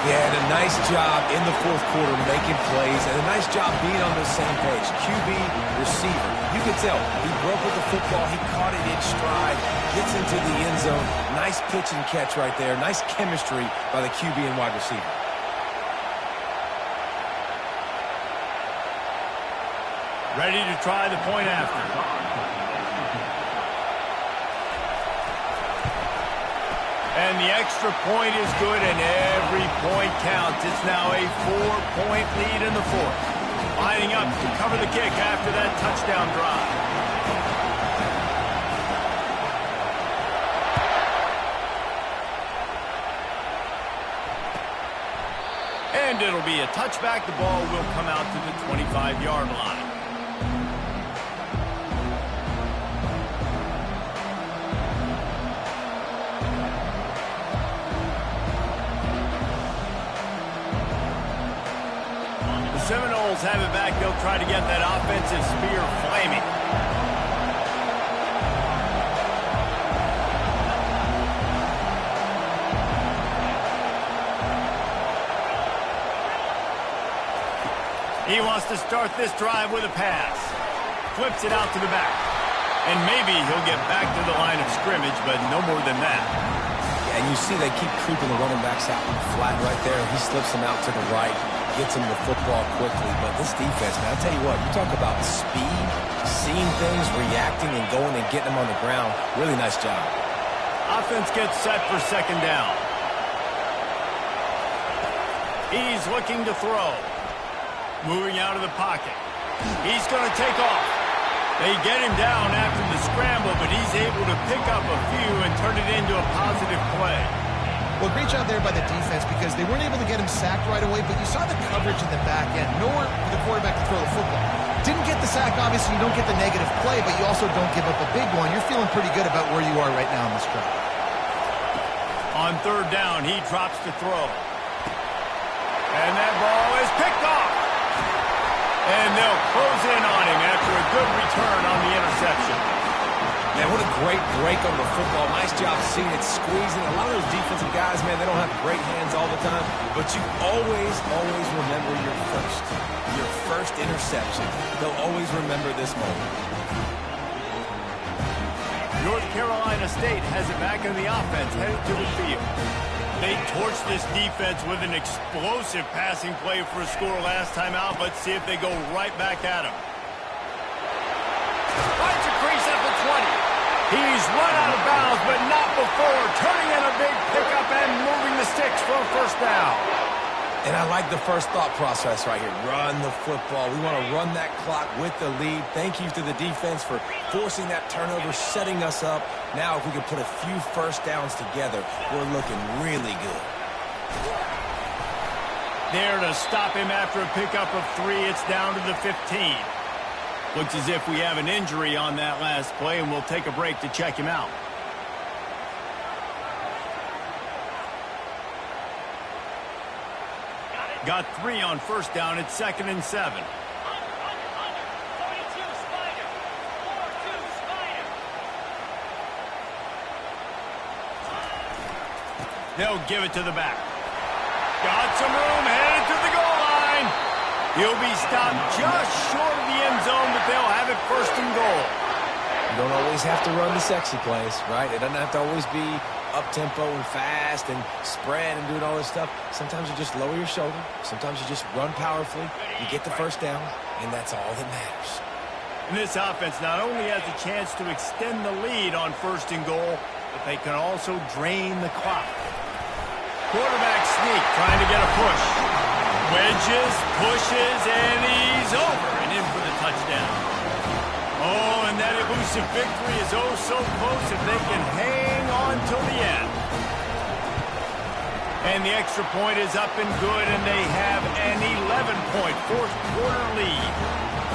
Yeah, and a nice job in the fourth quarter making plays, and a nice job being on the same page. QB, receiver. You can tell he broke with the football. He caught it in stride, gets into the end zone. Nice pitch and catch right there. Nice chemistry by the QB and wide receiver. Ready to try the point after. And the extra point is good, and every point counts. It's now a 4-point lead in the fourth. Lining up to cover the kick after that touchdown drive. And it'll be a touchback. The ball will come out to the 25-yard line. Seminoles have it back. They'll try to get that offensive spear flaming. He wants to start this drive with a pass. Flips it out to the back. And maybe he'll get back to the line of scrimmage, but no more than that. Yeah, and you see they keep creeping the running backs out flat right there. He slips them out to the right, gets him the football quickly. But this defense, man, I'll tell you what, you talk about speed, seeing things, reacting, and going and getting them on the ground. Really nice job. Offense gets set for second down. He's looking to throw. Moving out of the pocket. He's going to take off. They get him down after the scramble, but he's able to pick up a few and turn it into a positive play. Well, great job there by the defense because they weren't able to get him sacked right away, but you saw the coverage in the back end. Nowhere for the quarterback to throw the football. Didn't get the sack, obviously. You don't get the negative play, but you also don't give up a big one. You're feeling pretty good about where you are right now in this drive. On third down, he drops to throw. And that ball is picked off. And they'll close in on him after a good return on the interception. Man, what a great break on the football. Nice job seeing it squeezing. A lot of those defensive guys, man, they don't have great hands all the time, but you always remember your first interception. They'll always remember this moment. North Carolina State has it back in the offense, headed to the field. They torched this defense with an explosive passing play for a score last time out. Let's see if they go right back at him. Finds a crease at the 20. He's run out of bounds, but not before. Turning in a big pickup and moving the sticks for a first down. And I like the first thought process right here. Run the football. We want to run that clock with the lead. Thank you to the defense for forcing that turnover, setting us up. Now if we can put a few first downs together, we're looking really good. There to stop him after a pickup of 3. It's down to the 15. Looks as if we have an injury on that last play, and we'll take a break to check him out. Got 3 on first down. It's 2nd and 7. They'll give it to the back. Got some room, headed to the goal line. He'll be stopped just short of the end zone, but they'll have it 1st and goal. You don't always have to run the sexy plays, right? It doesn't have to always be up-tempo and fast and spread and doing all this stuff. Sometimes you just lower your shoulder. Sometimes you just run powerfully. You get the first down, and that's all that matters. And this offense not only has a chance to extend the lead on 1st and goal, but they can also drain the clock. Quarterback sneak, trying to get a push. Wedges, pushes, and he's over and in for the touchdown. Oh, and that elusive victory is oh so close if they can hang on till the end. And the extra point is up and good, and they have an 11-point fourth-quarter lead.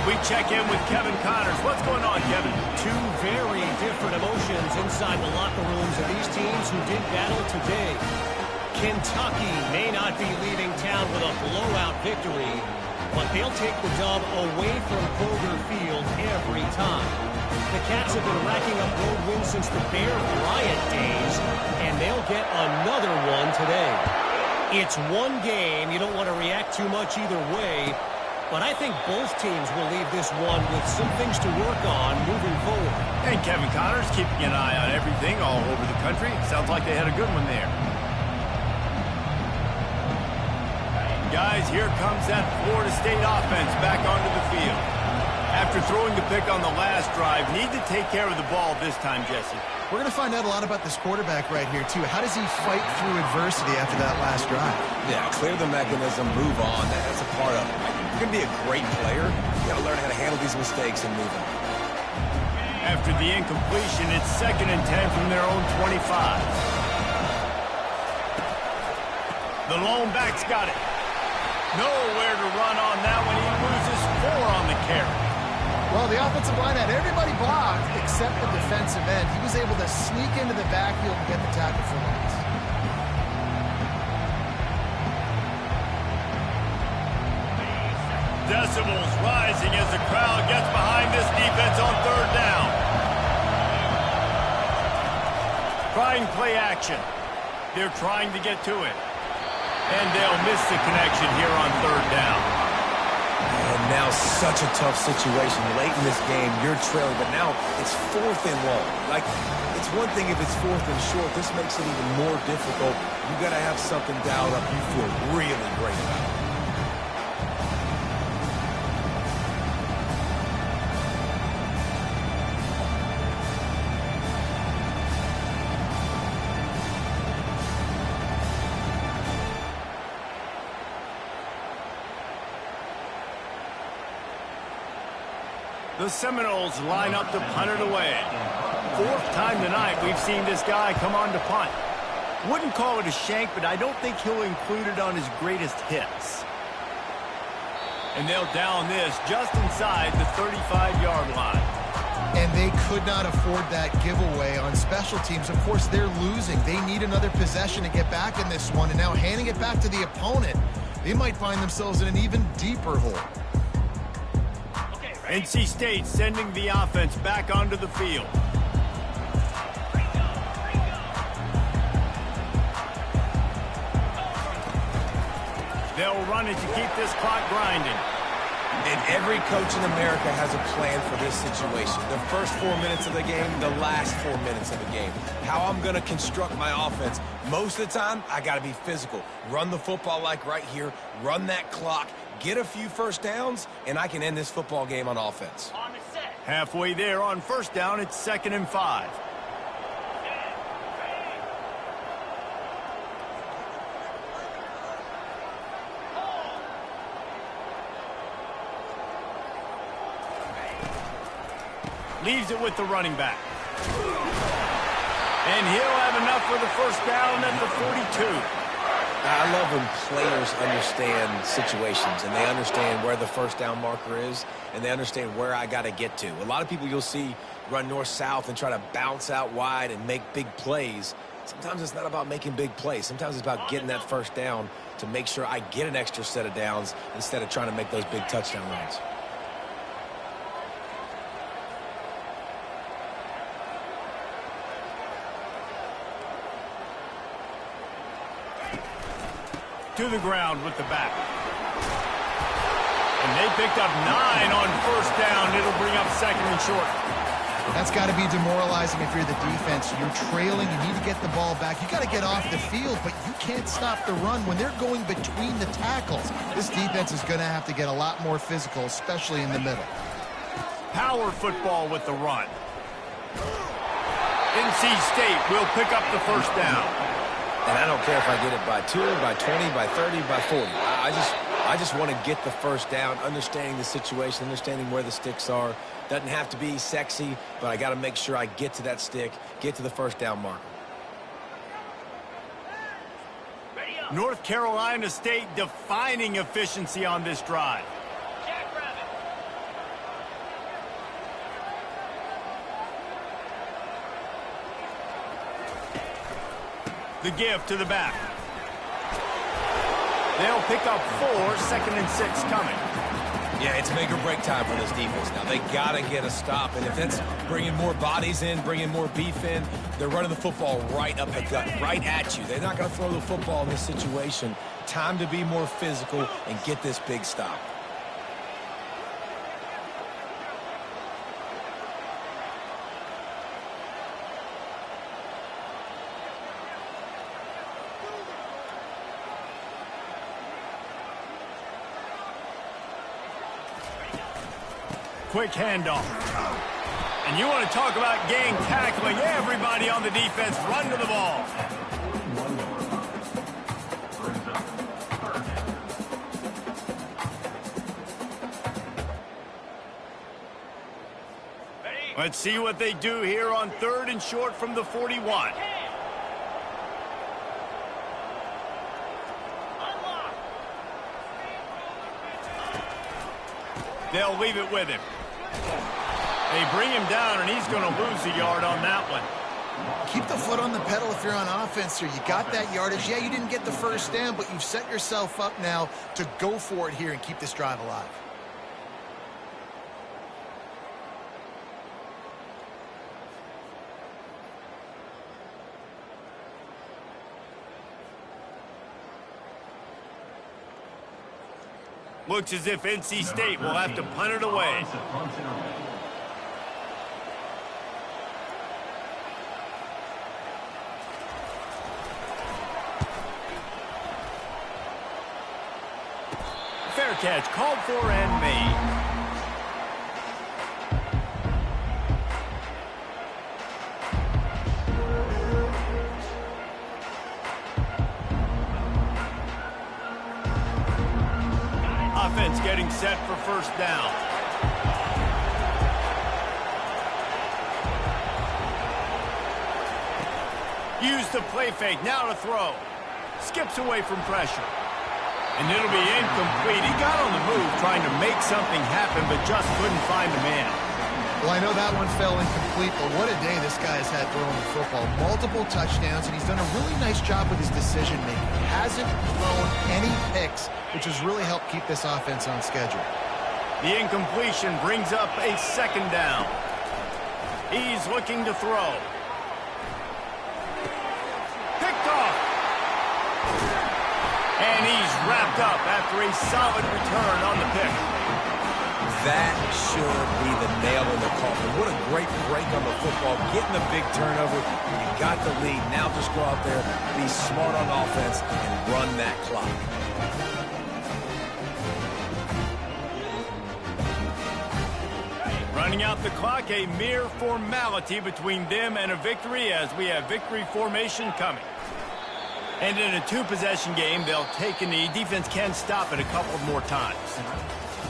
We check in with Kevin Connors. What's going on, Kevin? 2 very different emotions inside the locker rooms of these teams who did battle today. Kentucky may not be leaving town with a blowout victory, but they'll take the dub away from Kroger Field every time. The Cats have been racking up road wins since the Bear Bryant days, and they'll get another one today. It's one game. You don't want to react too much either way, but I think both teams will leave this one with some things to work on moving forward. And Kevin Connors keeping an eye on everything all over the country. Sounds like they had a good one there. Guys, here comes that Florida State offense back onto the field. After throwing the pick on the last drive, need to take care of the ball this time, Jesse. We're going to find out a lot about this quarterback right here, too. How does he fight through adversity after that last drive? Yeah, clear the mechanism, move on. That's a part of it. You're going to be a great player. You got to learn how to handle these mistakes and move on. After the incompletion, it's 2nd and 10 from their own 25. The lone back's got it. Nowhere to run on that one. He loses 4 on the carry. Well, the offensive line had everybody blocked except the defensive end. He was able to sneak into the backfield and get the tackle for loss. Decibels rising as the crowd gets behind this defense on 3rd down. Trying play action. They're trying to get to it. And they'll miss the connection here on 3rd down. Now such a tough situation. Late in this game, you're trailing, but now it's 4th and long. Like, it's one thing if it's 4th and short. This makes it even more difficult. You got to have something dialed up you feel really great about. The Seminoles line up to punt it away. 4th time tonight we've seen this guy come on to punt. Wouldn't call it a shank, but I don't think he'll include it on his greatest hits. And they'll down this just inside the 35-yard line. And they could not afford that giveaway on special teams. Of course, they're losing. They need another possession to get back in this one. And now handing it back to the opponent, they might find themselves in an even deeper hole. NC State sending the offense back onto the field. They'll run it to keep this clock grinding. And every coach in America has a plan for this situation. The first 4 minutes of the game, the last 4 minutes of the game. How I'm going to construct my offense. Most of the time, I got to be physical. Run the football like right here. Run that clock. Get a few first downs, and I can end this football game on offense. Halfway there on first down, it's 2nd and 5. Leaves it with the running back. And he'll have enough for the first down at the 42. I love when players understand situations and they understand where the first down marker is and they understand where I got to get to. A lot of people you'll see run north-south and try to bounce out wide and make big plays. Sometimes it's not about making big plays. Sometimes it's about getting that first down to make sure I get an extra set of downs instead of trying to make those big touchdown runs. To the ground with the back. And they picked up 9 on first down. It'll bring up 2nd and short. That's got to be demoralizing if you're the defense. You're trailing. You need to get the ball back. You got to get off the field, but you can't stop the run when they're going between the tackles. This defense is going to have to get a lot more physical, especially in the middle. Power football with the run. NC State will pick up the first down. And I don't care if I get it by 2, by 20, by 30, by 40. I just want to get the first down, understanding the situation, understanding where the sticks are. Doesn't have to be sexy, but I got to make sure I get to that stick, get to the first down marker. North Carolina State defining efficiency on this drive. The give to the back. They'll pick up 4, 2nd and 6 coming. Yeah, it's make or break time for this defense now. They got to get a stop, and if that's bringing more bodies in, bringing more beef in, they're running the football right up the gut, right at you. They're not going to throw the football in this situation. Time to be more physical and get this big stop. Quick handoff. And you want to talk about gang tackling. Everybody on the defense run to the ball. Let's see what they do here on 3rd and short from the 41. They'll leave it with him. They bring him down, and he's going to lose a yard on that one. Keep the foot on the pedal if you're on offense here. You got that yardage. Yeah, you didn't get the first down, but you've set yourself up now to go for it here and keep this drive alive. Looks as if NC State will have to punt it away. Fair catch, called for and made. Offense getting set for first down. Use the play fake, now to throw. Skips away from pressure. And it'll be incomplete. He got on the move trying to make something happen, but just couldn't find a man. Well, I know that one fell incomplete, but what a day this guy has had throwing the football. Multiple touchdowns, and he's done a really nice job with his decision-making. Hasn't thrown any picks, which has really helped keep this offense on schedule. The incompletion brings up a second down. He's looking to throw. Picked off. And he's wrapped up after a solid return on the pick. That should be the nail in the coffin. What a great break on the football. Getting the big turnover. You got the lead. Now just go out there, be smart on offense, and run that clock. Running out the clock, a mere formality between them and a victory as we have victory formation coming. And in a two-possession game, they'll take a knee. Defense can stop it a couple more times.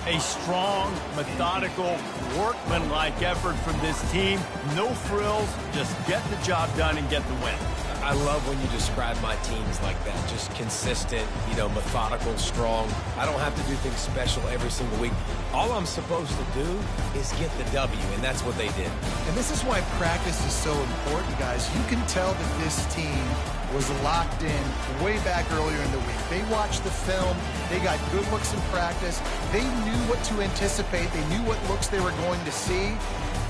A strong, methodical, workmanlike effort from this team. No frills, just get the job done and get the win. I love when you describe my teams like that. Just consistent, methodical, strong. I don't have to do things special every single week. All I'm supposed to do is get the W, and that's what they did. And this is why practice is so important, guys. You can tell that this team was locked in way back earlier in the week. They watched the film. They got good looks in practice. They knew what to anticipate. They knew what looks they were going to see.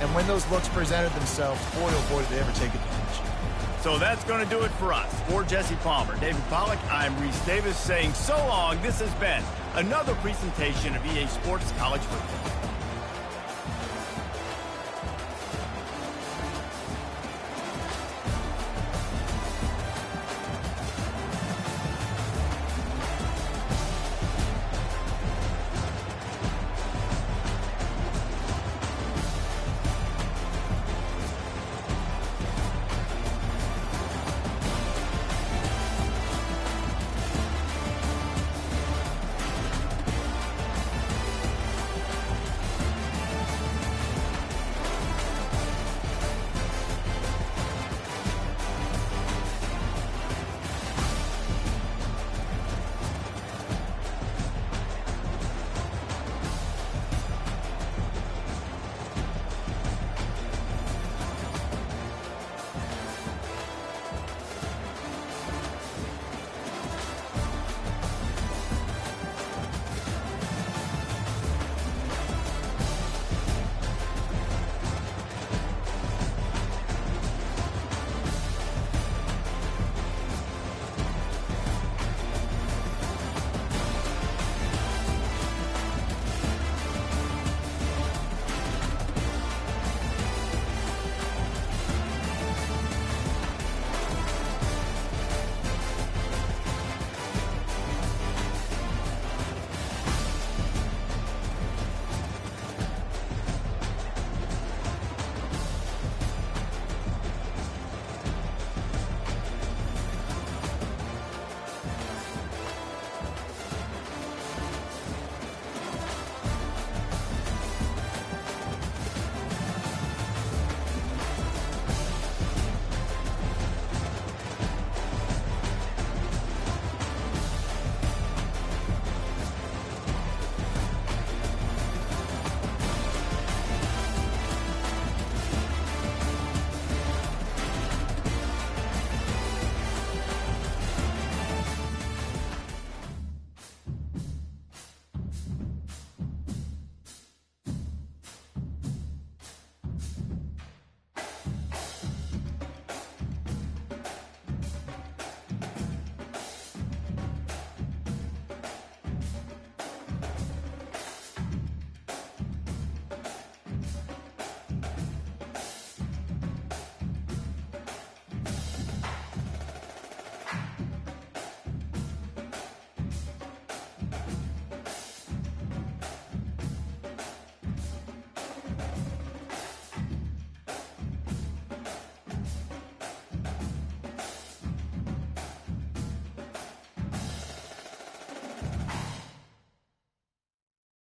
And when those looks presented themselves, boy, oh boy, did they ever take advantage. So that's going to do it for us. For Jesse Palmer, David Pollack, I'm Reese Davis saying so long. This has been another presentation of EA Sports College Football.